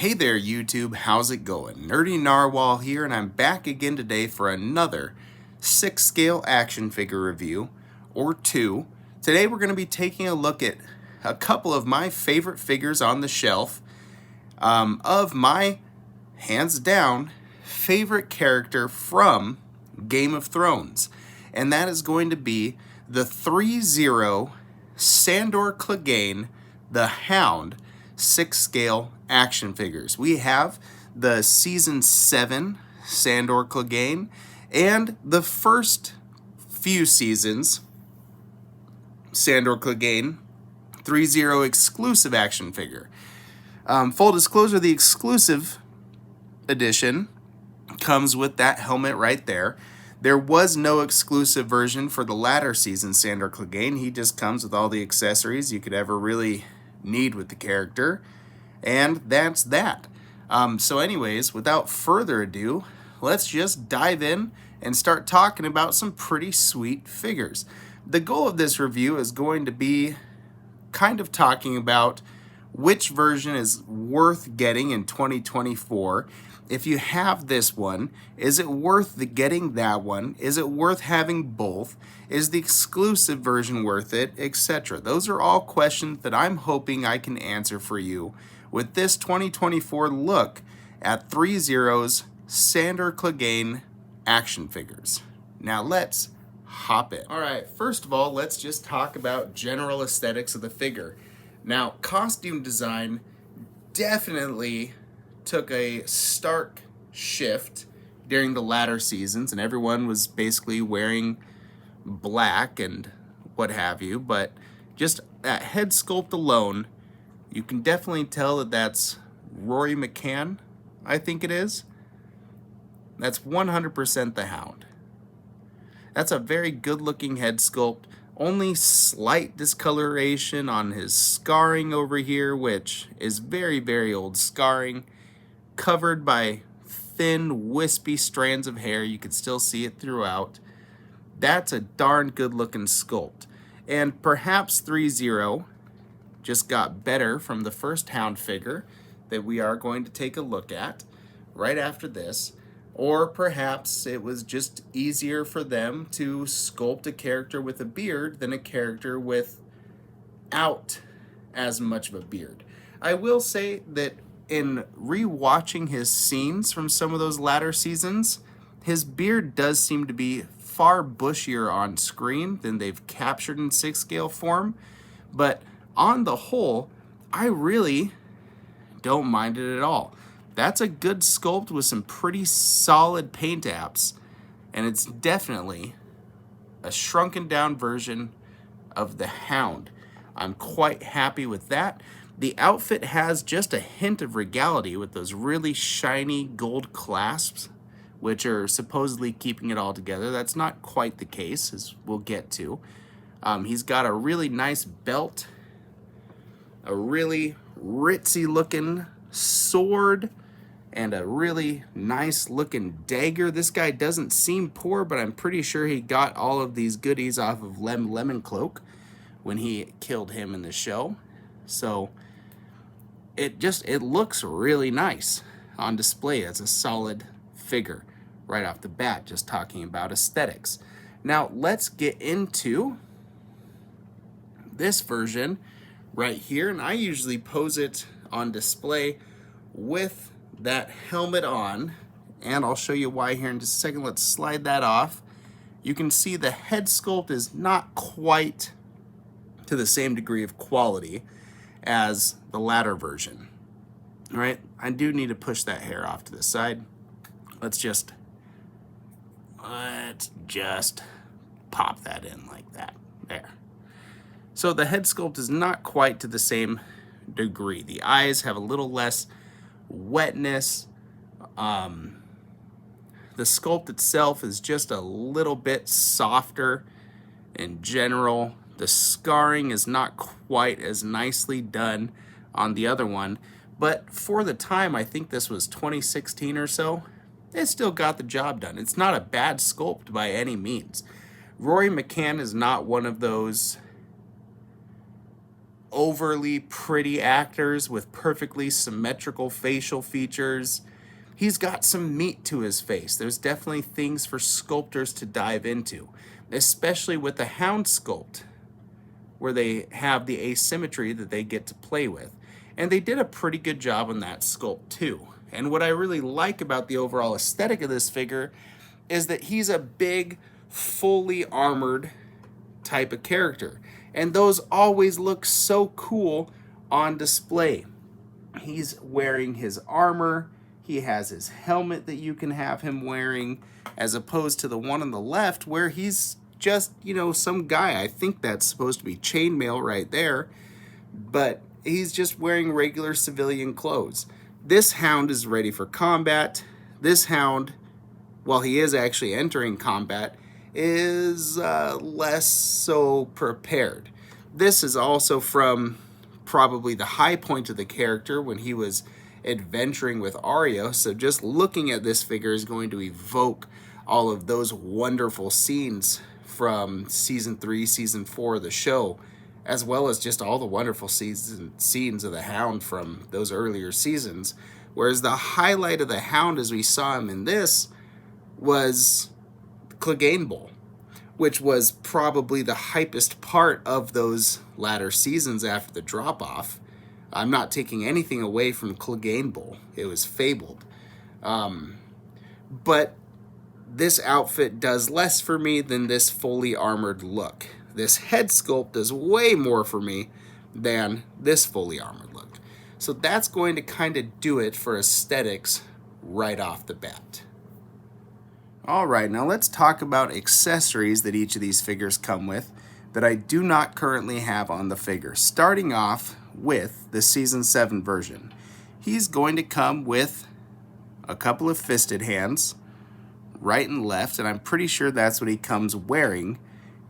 Hey there YouTube, how's it going? Nerdy Narwhal here, and I'm back again today for another 6-scale action figure review, or two. Today we're going to be taking a look at a couple of my favorite figures on the shelf of my, hands down, favorite character from Game of Thrones. And that is going to be the Threezero Sandor Clegane, the Hound, 6-scale action figures. We have the Season 7 Sandor Clegane and the first few seasons Sandor Clegane Threezero exclusive action figure. Full disclosure, the exclusive edition comes with that helmet right there. There was no exclusive version for the latter season Sandor Clegane. He just comes with all the accessories you could ever really need with the character, and that's that. So anyways, without further ado, let's just dive in and start talking about some pretty sweet figures. The goal of this review is going to be kind of talking about which version is worth getting in 2024. If you have this one, is it worth getting that one? Is it worth having both? Is the exclusive version worth it? Etc. Those are all questions that I'm hoping I can answer for you with this 2024 look at Threezero's Sandor Clegane action figures. Now let's hop in. Alright, first of all, let's just talk about general aesthetics of the figure. Now, costume design definitely took a stark shift during the latter seasons, and everyone was basically wearing black and what have you, but just that head sculpt alone, you can definitely tell that that's Rory McCann, I think it is. That's 100% the Hound. That's a very good looking head sculpt. Only slight discoloration on his scarring over here, which is very, very old scarring, covered by thin, wispy strands of hair. You can still see it throughout. That's a darn good looking sculpt. And perhaps Threezero just got better from the first Hound figure that we are going to take a look at right after this. Or perhaps it was just easier for them to sculpt a character with a beard than a character without as much of a beard. I will say that in rewatching his scenes from some of those latter seasons, his beard does seem to be far bushier on screen than they've captured in 6-scale form. But on the whole, I really don't mind it at all. That's a good sculpt with some pretty solid paint apps, and it's definitely a shrunken down version of the Hound. I'm quite happy with that. The outfit has just a hint of regality with those really shiny gold clasps, which are supposedly keeping it all together. That's not quite the case, as we'll get to. He's got a really nice belt, a really ritzy looking sword, and a really nice looking dagger. This guy doesn't seem poor, but I'm pretty sure he got all of these goodies off of Lemon Cloak when he killed him in the show. So it looks really nice on display. It's a solid figure right off the bat, just talking about aesthetics. Now let's get into this version right here, and I usually pose it on display with that helmet on, and I'll show you why here in just a second. Let's slide that off. You can see the head sculpt is not quite to the same degree of quality as the latter version. All right, I do need to push that hair off to the side. Let's just pop that in like that. There. So the head sculpt is not quite to the same degree. The eyes have a little less wetness. The sculpt itself is just a little bit softer in general. The scarring is not quite as nicely done on the other one, but for the time, I think this was 2016 or so, it still got the job done. It's not a bad sculpt by any means. Rory McCann is not one of those overly pretty actors with perfectly symmetrical facial features. He's got some meat to his face. There's definitely things for sculptors to dive into, especially with the Hound sculpt, where they have the asymmetry that they get to play with. And they did a pretty good job on that sculpt too. And what I really like about the overall aesthetic of this figure is that he's a big, fully armored type of character. And those always look so cool on display. He's wearing his armor. He has his helmet that you can have him wearing, as opposed to the one on the left where he's just, some guy. I think that's supposed to be chainmail right there, but he's just wearing regular civilian clothes. This Hound is ready for combat. This Hound, while he is actually entering combat, is less so prepared. This is also from probably the high point of the character when he was adventuring with Arya, so just looking at this figure is going to evoke all of those wonderful scenes from Season 3, Season 4 of the show, as well as just all the wonderful scenes of the Hound from those earlier seasons. Whereas the highlight of the Hound as we saw him in this was Clegane Bowl, which was probably the hypest part of those latter seasons after the drop-off. I'm not taking anything away from Clegane Bowl. It was fabled. But this outfit does less for me than this fully armored look. This head sculpt does way more for me than this fully armored look. So that's going to kind of do it for aesthetics right off the bat. All right, now let's talk about accessories that each of these figures come with that I do not currently have on the figure. Starting off with the Season 7 version. He's going to come with a couple of fisted hands, right and left, and I'm pretty sure that's what he comes wearing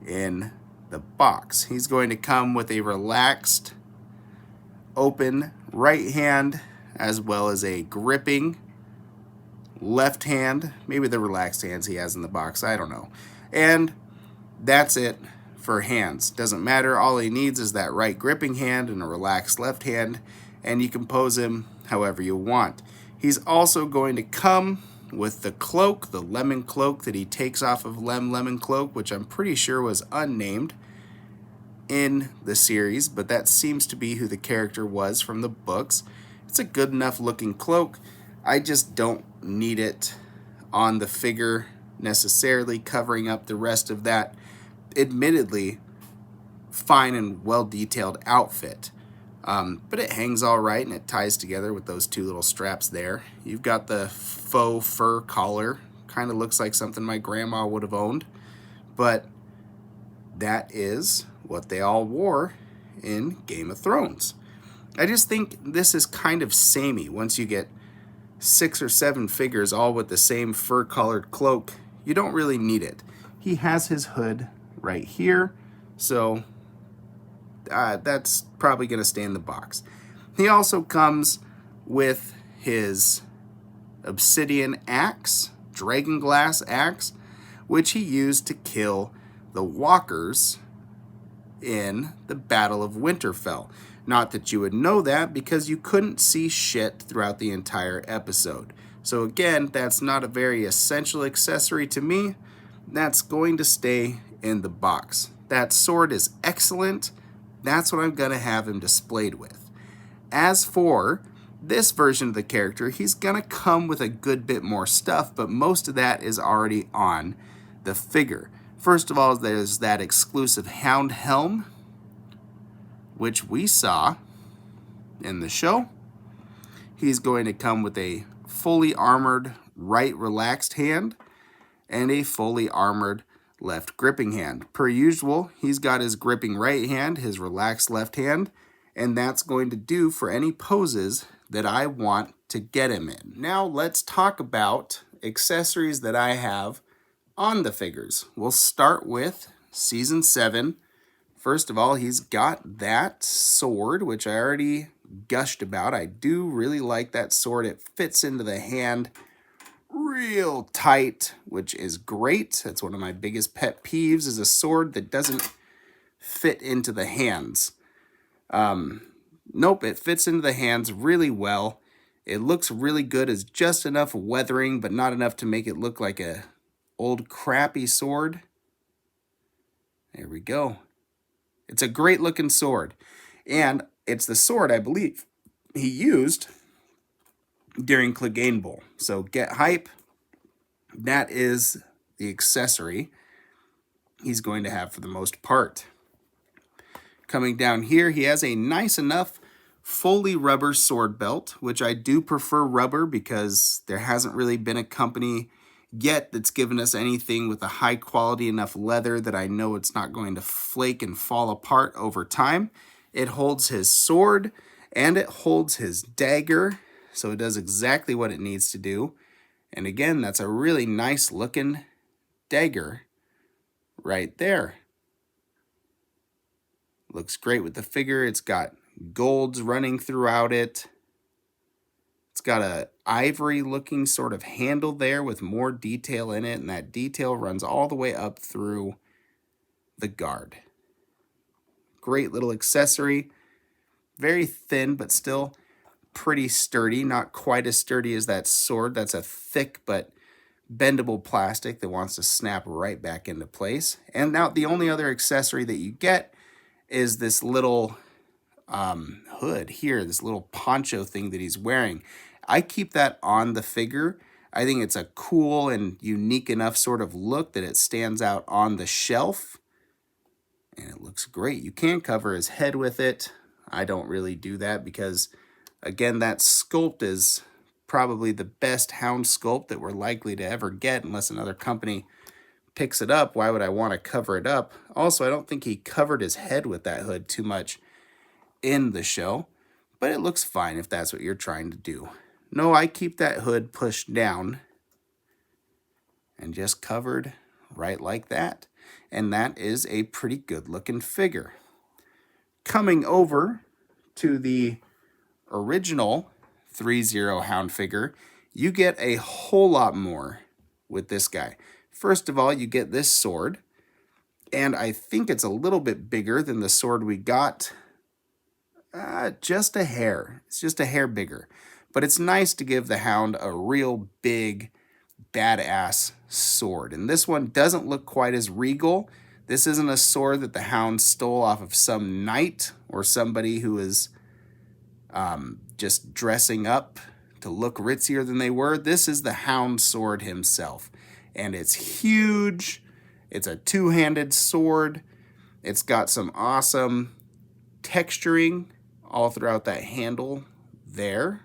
in the box. He's going to come with a relaxed, open right hand, as well as a gripping left hand, maybe the relaxed hands he has in the box, I don't know. And that's it for hands. Doesn't matter, all he needs is that right gripping hand and a relaxed left hand, and you can pose him however you want. He's also going to come with the cloak, the lemon cloak that he takes off of Lemon Cloak, which I'm pretty sure was unnamed in the series, but that seems to be who the character was from the books. It's a good enough looking cloak. I just don't need it on the figure necessarily, covering up the rest of that admittedly fine and well detailed outfit. But it hangs all right and it ties together with those two little straps there. You've got the faux fur collar, kind of looks like something my grandma would have owned, but that is what they all wore in Game of Thrones. I just think this is kind of samey. Once you get 6 or 7 figures all with the same fur-colored cloak, you don't really need it. He has his hood right here, so that's probably going to stay in the box. He also comes with his obsidian axe, dragon glass axe, which he used to kill the walkers in the Battle of Winterfell. Not that you would know that, because you couldn't see shit throughout the entire episode. So again, that's not a very essential accessory to me. That's going to stay in the box. That sword is excellent. That's what I'm going to have him displayed with. As for this version of the character, he's going to come with a good bit more stuff, but most of that is already on the figure. First of all, there's that exclusive Hound helm, which we saw in the show. He's going to come with a fully armored right relaxed hand and a fully armored left gripping hand. Per usual, he's got his gripping right hand, his relaxed left hand, and that's going to do for any poses that I want to get him in. Now let's talk about accessories that I have on the figures. We'll start with Season 7. First of all, he's got that sword, which I already gushed about. I do really like that sword. It fits into the hand real tight, which is great. That's one of my biggest pet peeves, is a sword that doesn't fit into the hands. Nope, it fits into the hands really well. It looks really good as just enough weathering, but not enough to make it look like a old crappy sword. There we go. It's a great looking sword. And it's the sword, I believe, he used during Clegane Bowl. So get hype. That is the accessory he's going to have for the most part. Coming down here, he has a nice enough fully rubber sword belt, which I do prefer rubber because there hasn't really been a company yet that's given us anything with a high quality enough leather that I know it's not going to flake and fall apart over time. It holds his sword and it holds his dagger, so it does exactly what it needs to do. And again, that's a really nice looking dagger right there. Looks great with the figure. It's got golds running throughout it. It's got a ivory looking sort of handle there with more detail in it, and that detail runs all the way up through the guard. Great little accessory. Very thin, but still pretty sturdy. Not quite as sturdy as that sword. That's a thick but bendable plastic that wants to snap right back into place. And now the only other accessory that you get is this little hood here, this little poncho thing that he's wearing. I keep that on the figure. I think it's a cool and unique enough sort of look that it stands out on the shelf. And it looks great. You can cover his head with it. I don't really do that because, again, that sculpt is probably the best Hound sculpt that we're likely to ever get unless another company picks it up. Why would I want to cover it up? Also, I don't think he covered his head with that hood too much in the show, but it looks fine if that's what you're trying to do. No, I keep that hood pushed down and just covered right like that. And that is a pretty good looking figure. Coming over to the original Threezero Hound figure, you get a whole lot more with this guy. First of all, you get this sword, and I think it's a little bit bigger than the sword we got. Just a hair. It's just a hair bigger. But it's nice to give the Hound a real big, badass sword. And this one doesn't look quite as regal. This isn't a sword that the Hound stole off of some knight or somebody who is just dressing up to look ritzier than they were. This is the Hound sword himself. And it's huge. It's a two-handed sword. It's got some awesome texturing all throughout that handle there.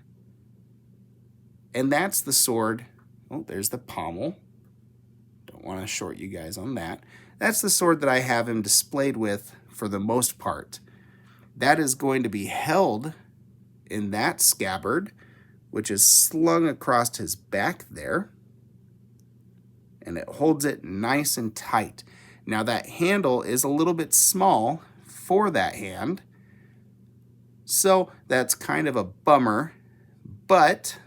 And that's the sword. Oh, there's the pommel. Don't want to short you guys on that. That's the sword that I have him displayed with for the most part. That is going to be held in that scabbard, which is slung across his back there. And it holds it nice and tight. Now that handle is a little bit small for that hand, so that's kind of a bummer, but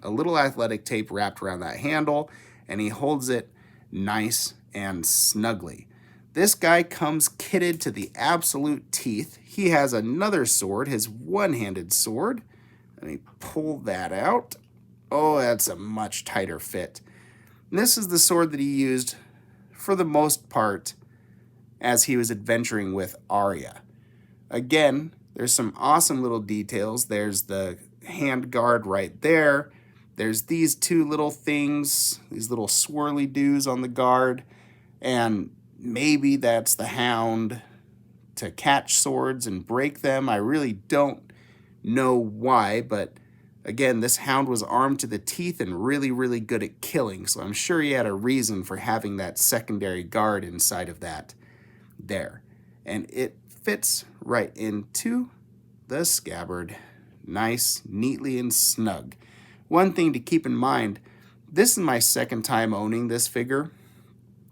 a little athletic tape wrapped around that handle, and he holds it nice and snugly. This guy comes kitted to the absolute teeth. He has another sword, his one-handed sword. Let me pull that out. Oh, that's a much tighter fit. And this is the sword that he used for the most part as he was adventuring with Arya. Again, there's some awesome little details. There's the hand guard right there. There's these two little things, these little swirly doos on the guard. And maybe that's the Hound to catch swords and break them. I really don't know why, but again, this Hound was armed to the teeth and really, really good at killing, so I'm sure he had a reason for having that secondary guard inside of that there. And it fits right into the scabbard. Nice, neatly, and snug. One thing to keep in mind, this is my second time owning this figure.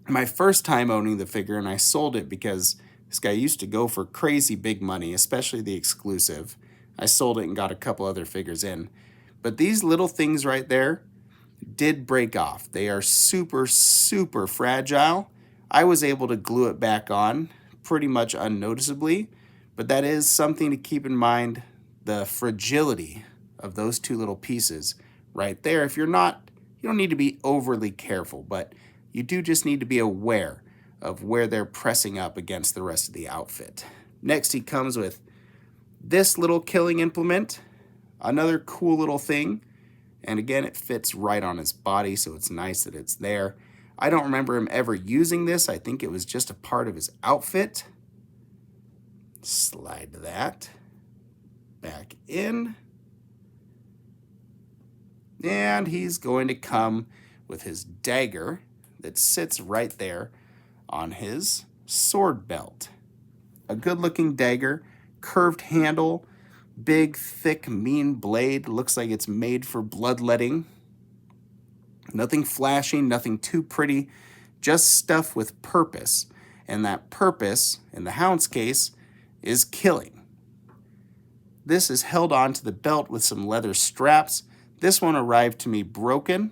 My first time owning the figure, and I sold it because this guy used to go for crazy big money, especially the exclusive. I sold it and got a couple other figures in. But these little things right there did break off. They are super, super fragile. I was able to glue it back on pretty much unnoticeably, But that is something to keep in mind, the fragility of those two little pieces right there. If you're not, you don't need to be overly careful, but you do just need to be aware of where they're pressing up against the rest of the outfit. Next, he comes with this little killing implement, another cool little thing. And again, it fits right on his body, so it's nice that it's there. I don't remember him ever using this. I think it was just a part of his outfit. Slide that back in. And he's going to come with his dagger that sits right there on his sword belt. A good-looking dagger, curved handle, big, thick, mean blade. Looks like it's made for bloodletting. Nothing flashy, nothing too pretty, just stuff with purpose. And that purpose, in the Hound's case, is killing. This is held onto the belt with some leather straps. This one arrived to me broken.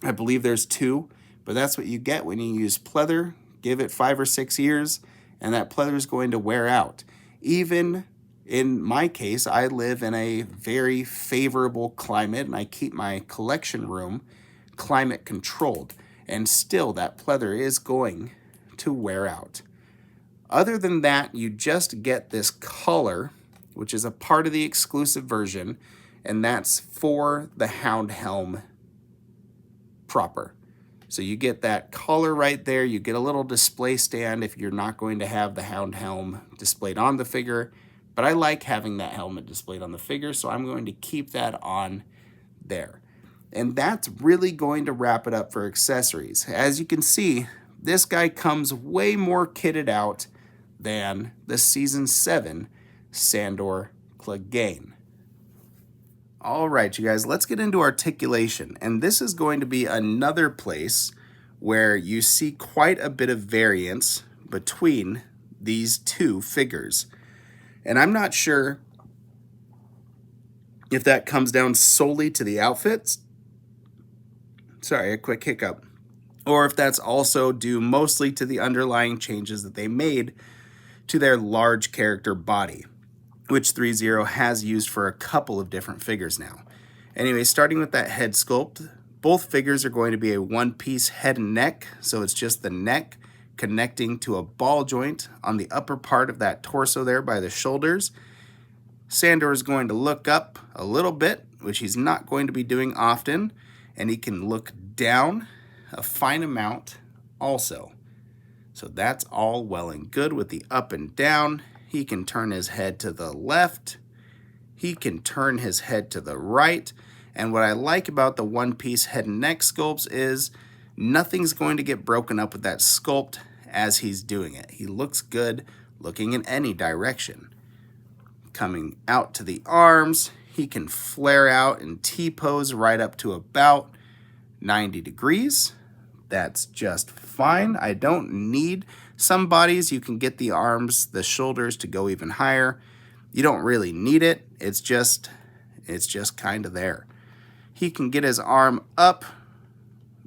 I believe there's two, but that's what you get when you use pleather. Give it 5 or 6 years, and that pleather is going to wear out. Even in my case, I live in a very favorable climate, and I keep my collection room climate controlled, and still that pleather is going to wear out. Other than that, you just get this collar, which is a part of the exclusive version, and that's for the Hound helm proper. So you get that collar right there. You get a little display stand if you're not going to have the Hound helm displayed on the figure. But I like having that helmet displayed on the figure, so I'm going to keep that on there. And that's really going to wrap it up for accessories. As you can see, this guy comes way more kitted out than the Season 7 Sandor Clegane. All right, you guys, let's get into articulation. And this is going to be another place where you see quite a bit of variance between these two figures. And I'm not sure if that comes down solely to the outfits. Sorry, a quick hiccup. Or if that's also due mostly to the underlying changes that they made to their large character body, which Threezero has used for a couple of different figures now. Anyway, starting with that head sculpt, both figures are going to be a one-piece head and neck, so it's just the neck connecting to a ball joint on the upper part of that torso there by the shoulders. Sandor is going to look up a little bit, which he's not going to be doing often, and he can look down a fine amount also. So that's all well and good with the up and down. He can turn his head to the left. He can turn his head to the right. And what I like about the one-piece head and neck sculpts is nothing's going to get broken up with that sculpt as he's doing it. He looks good looking in any direction. Coming out to the arms, he can flare out and T-pose right up to about 90 degrees. That's just fine. I don't need some bodies. You can get the arms, the shoulders to go even higher. You don't really need it. It's just kind of there. He can get his arm up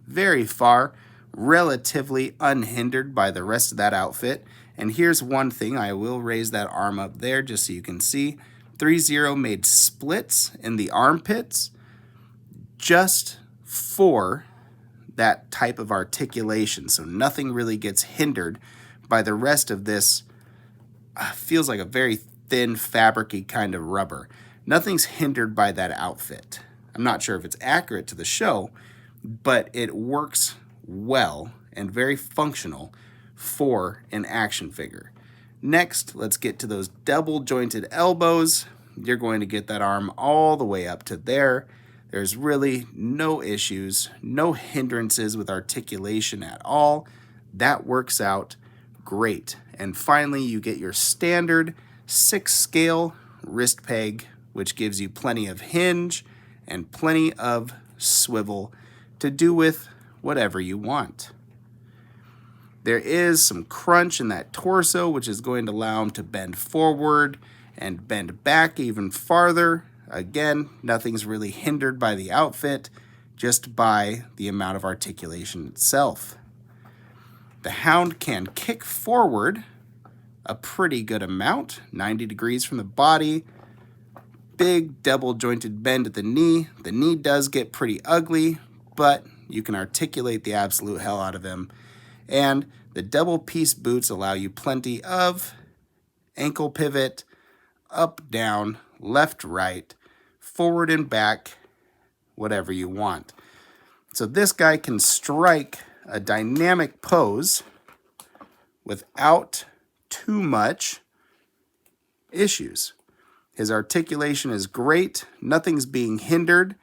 very far, relatively unhindered by the rest of that outfit. And here's one thing, I will raise that arm up there just so you can see. Threezero made splits in the armpits just for that type of articulation, so nothing really gets hindered by the rest of this. Feels like a very thin, fabric-y kind of rubber. Nothing's hindered by that outfit. I'm not sure if it's accurate to the show, but it works well and very functional for an action figure. Next, let's get to those double-jointed elbows. You're going to get that arm all the way up to there. There's really no issues, no hindrances with articulation at all. That works out great. And finally, you get your standard 6-scale wrist peg, which gives you plenty of hinge and plenty of swivel to do with whatever you want. There is some crunch in that torso, which is going to allow him to bend forward and bend back even farther. Again, nothing's really hindered by the outfit, just by the amount of articulation itself. The Hound can kick forward a pretty good amount, 90 degrees from the body. Big double jointed bend at the knee. The knee does get pretty ugly, but you can articulate the absolute hell out of him. And the double piece boots allow you plenty of ankle pivot, up, down, left, right, forward and back, whatever you want. So this guy can strike a dynamic pose without too much issues. His articulation is great, nothing's being hindered,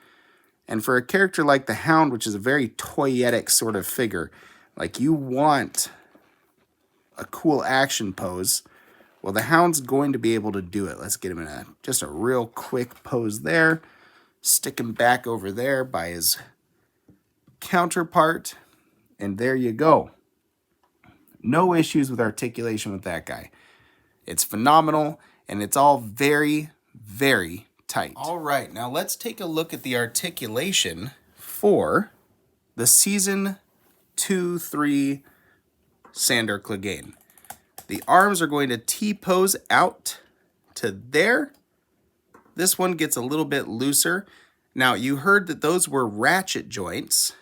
and for a character like the Hound, which is a very toyetic sort of figure, like you want a cool action pose, well, the Hound's going to be able to do it. Let's get him in just a real quick pose there. Stick him back over there by his counterpart, and there you go. No issues with articulation with that guy. It's phenomenal, and it's all very, very tight. All right, now let's take a look at the articulation for the Season 2-3 Sandor Clegane. The arms are going to T-pose out to there. This one gets a little bit looser. Now, you heard that those were ratchet joints.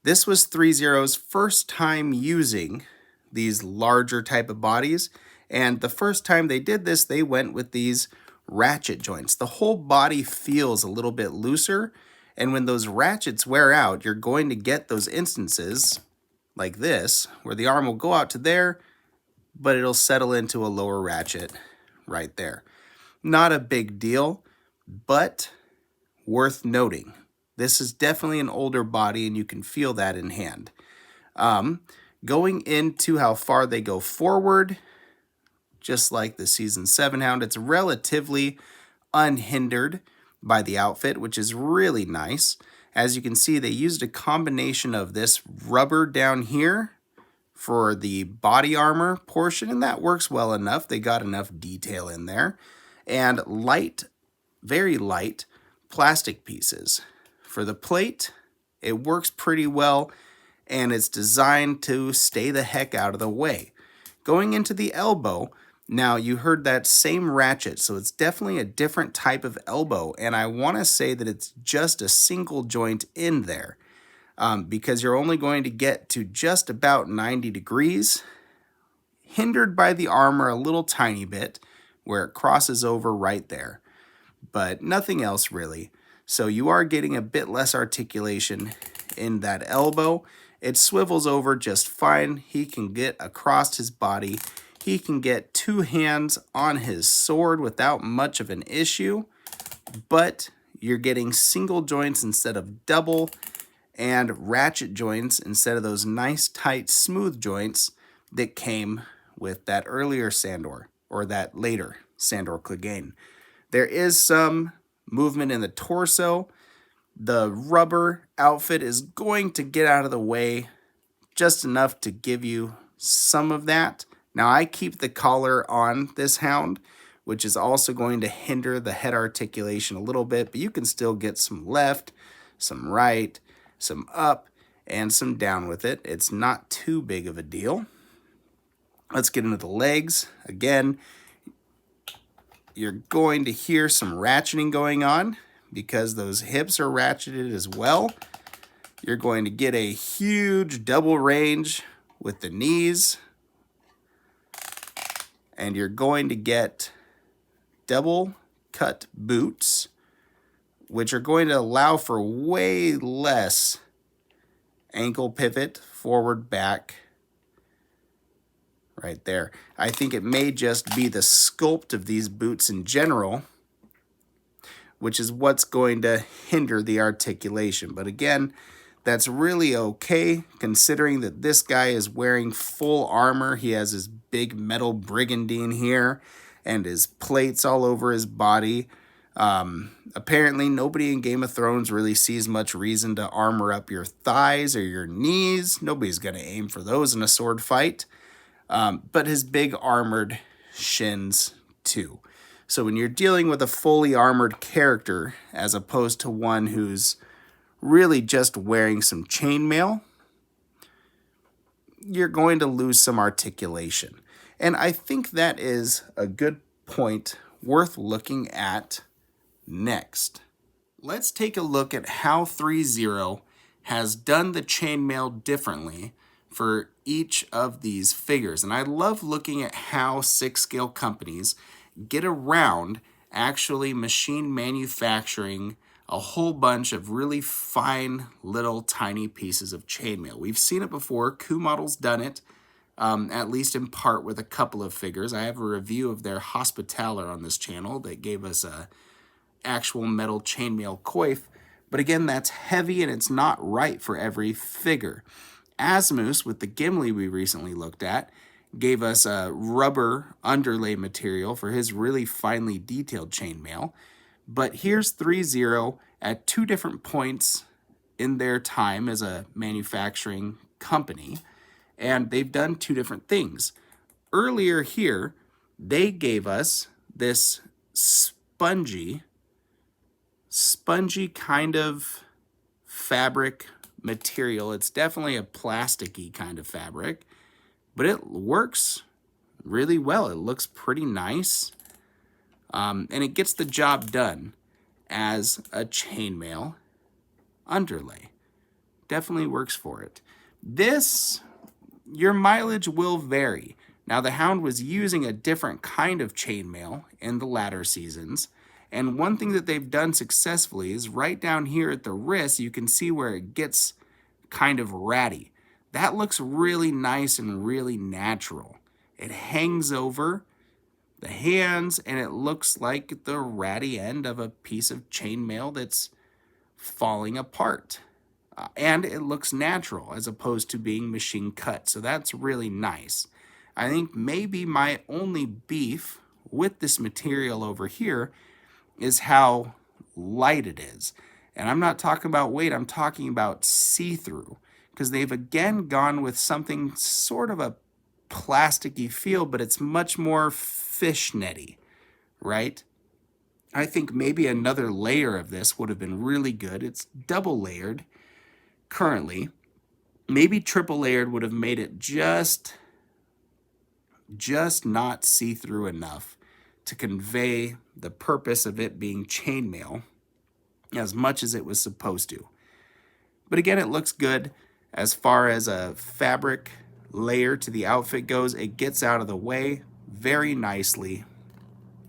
This was Threezero's first time using these larger type of bodies, and the first time they did this, they went with these ratchet joints. The whole body feels a little bit looser, and when those ratchets wear out, you're going to get those instances like this, where the arm will go out to there, but it'll settle into a lower ratchet right there. Not a big deal, but worth noting. This is definitely an older body, and you can feel that in hand. Going into how far they go forward, just like the Season 7 Hound, it's relatively unhindered by the outfit, which is really nice. As you can see, they used a combination of this rubber down here for the body armor portion, and that works well enough. They got enough detail in there. And light, very light, plastic pieces. For the plate, it works pretty well, and it's designed to stay the heck out of the way. Going into the elbow, now you heard that same ratchet, so it's definitely a different type of elbow, and I want to say that it's just a single joint in there, because you're only going to get to just about 90 degrees, hindered by the armor a little tiny bit, where it crosses over right there, but nothing else really. So you are getting a bit less articulation in that elbow. It swivels over just fine. He can get across his body. He can get two hands on his sword without much of an issue, but you're getting single joints instead of double, and ratchet joints instead of those nice, tight, smooth joints that came with that earlier Sandor, or that later Sandor Clegane. There is some movement in the torso. The rubber outfit is going to get out of the way just enough to give you some of that. Now, I keep the collar on this Hound, which is also going to hinder the head articulation a little bit, but you can still get some left, some right, some up, and some down with it. It's not too big of a deal. Let's get into the legs. Again, you're going to hear some ratcheting going on because those hips are ratcheted as well. You're going to get a huge double range with the knees, and you're going to get double cut boots, which are going to allow for way less ankle pivot, forward, back, right there. I think it may just be the sculpt of these boots in general, which is what's going to hinder the articulation. But again, that's really okay, considering that this guy is wearing full armor. He has his big metal brigandine here, and his plates all over his body. Apparently, nobody in Game of Thrones really sees much reason to armor up your thighs or your knees. Nobody's going to aim for those in a sword fight. But his big armored shins too. So when you're dealing with a fully armored character, as opposed to one who's really just wearing some chainmail, you're going to lose some articulation. And I think that is a good point worth looking at next. Let's take a look at how Threezero has done the chainmail differently for each of these figures. And I love looking at how 6-scale companies get around actually machine manufacturing a whole bunch of really fine little tiny pieces of chainmail. We've seen it before. Coup Model's done it, at least in part with a couple of figures. I have a review of their Hospitaller on this channel that gave us a actual metal chainmail coif, but again, that's heavy and it's not right for every figure. Asmus, with the Gimli we recently looked at, gave us a rubber underlay material for his really finely detailed chainmail. But here's Threezero at two different points in their time as a manufacturing company, and they've done two different things. Earlier here, they gave us this spongy kind of fabric material. It's definitely a plasticky kind of fabric, but it works really well. It looks pretty nice, and it gets the job done as a chainmail underlay. Definitely works for it. This, your mileage will vary. Now, the Hound was using a different kind of chainmail in the latter seasons, and one thing that they've done successfully is right down here at the wrist, you can see where it gets kind of ratty. That looks really nice and really natural. It hangs over the hands, and it looks like the ratty end of a piece of chainmail that's falling apart. And it looks natural as opposed to being machine cut, so that's really nice. I think maybe my only beef with this material over here is how light it is. And I'm not talking about weight, I'm talking about see-through, because they've again gone with something sort of a plasticky feel, but it's much more fishnetty, right? I think maybe another layer of this would have been really good. It's double layered currently. Maybe triple layered would have made it just not see-through enough to convey the purpose of it being chainmail as much as it was supposed to. But again, it looks good. As far as a fabric layer to the outfit goes, it gets out of the way very nicely,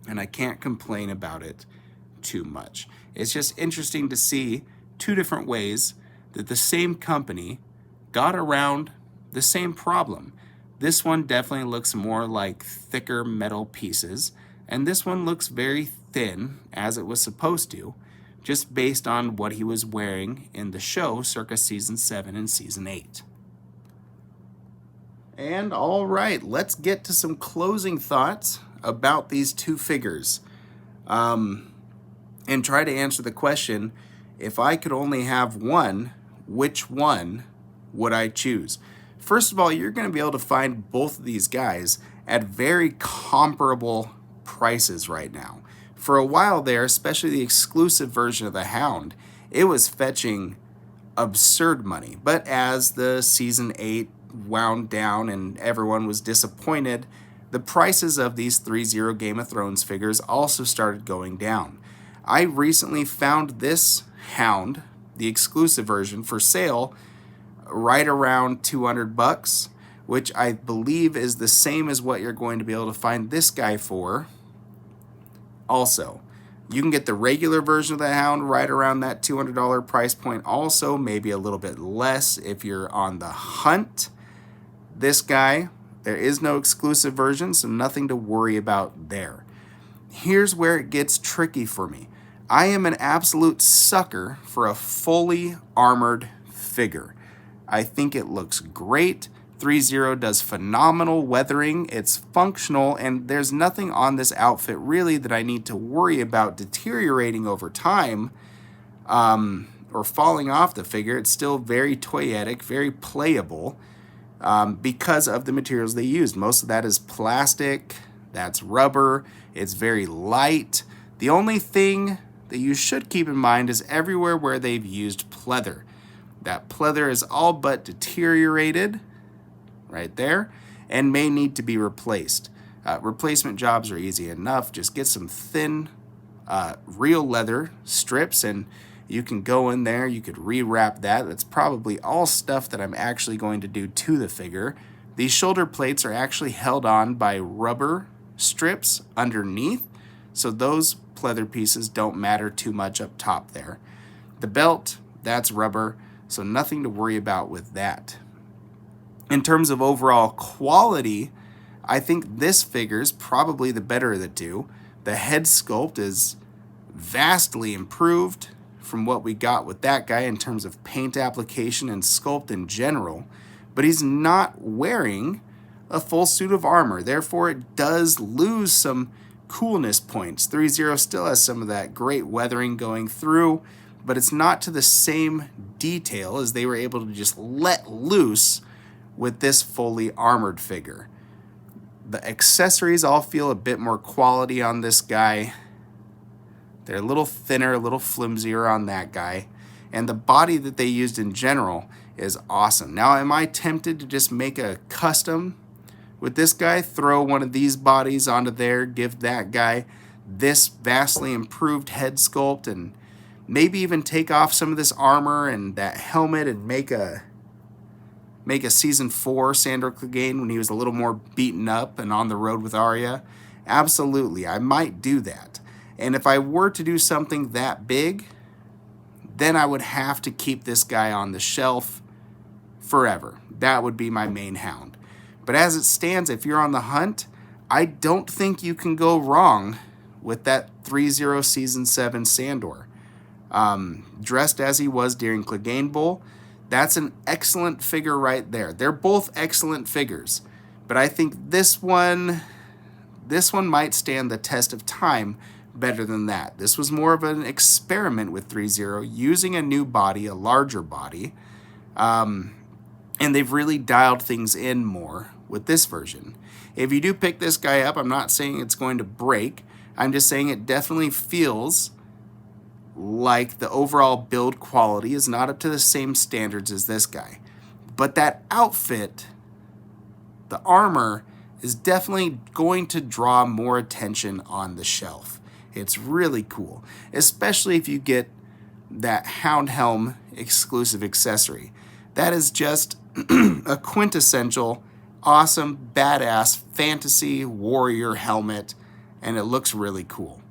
and I can't complain about it too much. It's just interesting to see two different ways that the same company got around the same problem. This one definitely looks more like thicker metal pieces, and this one looks very thin, as it was supposed to, just based on what he was wearing in the show circa Season 7 and Season 8. And all right, let's get to some closing thoughts about these two figures, and try to answer the question, if I could only have one, which one would I choose? First of all, you're going to be able to find both of these guys at very comparable prices right now. For a while there, especially the exclusive version of the Hound, it was fetching absurd money. But as the Season 8 wound down and everyone was disappointed, the prices of these Threezero Game of Thrones figures also started going down. I recently found this Hound, the exclusive version, for sale right around $200, which I believe is the same as what you're going to be able to find this guy for. Also, you can get the regular version of the Hound right around that $200 price point also, maybe a little bit less if you're on the hunt. This guy, there is no exclusive version, so nothing to worry about there. Here's where it gets tricky for me. I am an absolute sucker for a fully armored figure. I think it looks great. Threezero does phenomenal weathering. It's functional, and there's nothing on this outfit really that I need to worry about deteriorating over time or falling off the figure. It's still very toyetic, very playable because of the materials they used. Most of that is plastic, that's rubber, it's very light. The only thing that you should keep in mind is everywhere where they've used pleather. That pleather is all but deteriorated right there, and may need to be replaced. Replacement jobs are easy enough. Just get some thin, real leather strips and you can go in there, you could rewrap that. That's probably all stuff that I'm actually going to do to the figure. These shoulder plates are actually held on by rubber strips underneath, so those pleather pieces don't matter too much up top there. The belt, that's rubber, so nothing to worry about with that. In terms of overall quality, I think this figure is probably the better of the two. The head sculpt is vastly improved from what we got with that guy in terms of paint application and sculpt in general, but he's not wearing a full suit of armor. Therefore, it does lose some coolness points. Threezero still has some of that great weathering going through, but it's not to the same detail as they were able to just let loose with this fully armored figure. The accessories all feel a bit more quality on this guy. They're a little thinner, a little flimsier on that guy. And the body that they used in general is awesome. Now, am I tempted to just make a custom with this guy? Throw one of these bodies onto there, give that guy this vastly improved head sculpt, and maybe even take off some of this armor and that helmet and make a season 4 Sandor Clegane when he was a little more beaten up and on the road with Arya? Absolutely, I might do that. And if I were to do something that big, then I would have to keep this guy on the shelf forever. That would be my main Hound. But as it stands, if you're on the hunt, I don't think you can go wrong with that Threezero Season 7 Sandor. Dressed as he was during Clegane Bowl, that's an excellent figure right there. They're both excellent figures, but I think this one might stand the test of time better than that. This was more of an experiment with Threezero, using a new body, a larger body, and they've really dialed things in more with this version. If you do pick this guy up, I'm not saying it's going to break. I'm just saying it definitely feels like the overall build quality is not up to the same standards as this guy. But that outfit, the armor, is definitely going to draw more attention on the shelf. It's really cool, especially if you get that Hound Helm exclusive accessory. That is just a quintessential, awesome, badass fantasy warrior helmet, and it looks really cool.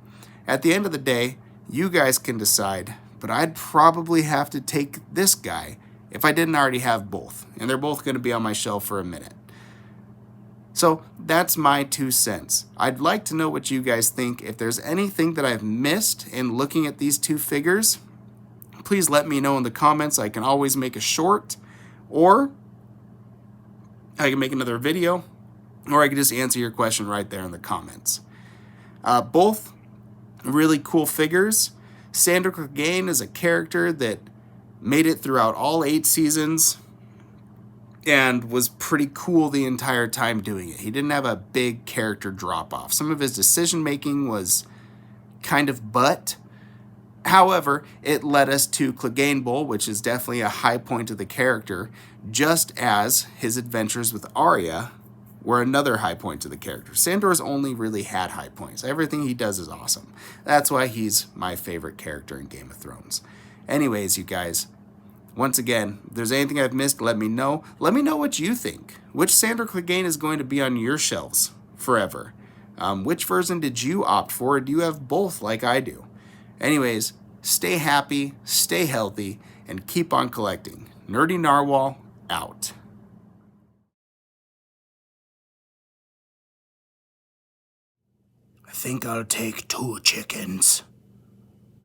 At the end of the day, you guys can decide, but I'd probably have to take this guy if I didn't already have both, and they're both going to be on my shelf for a minute. So that's my 2 cents. I'd like to know what you guys think. If there's anything that I've missed in looking at these two figures, please let me know in the comments. I can always make a short, or I can make another video, or I can just answer your question right there in the comments. Both really cool figures. Sandor Clegane is a character that made it throughout all 8 seasons and was pretty cool the entire time doing it. He didn't have a big character drop-off. Some of his decision-making was kind of butt. However, it led us to Clegane Bowl, which is definitely a high point of the character, just as his adventures with Arya were another high point to the character. Sandor's only really had high points. Everything he does is awesome. That's why he's my favorite character in Game of Thrones. Anyways, you guys, once again, if there's anything I've missed, let me know. Let me know what you think. Which Sandor Clegane is going to be on your shelves forever? Which version did you opt for? Or do you have both like I do? Anyways, stay happy, stay healthy, and keep on collecting. Nerdy Narwhal, out. I think I'll take 2 chickens.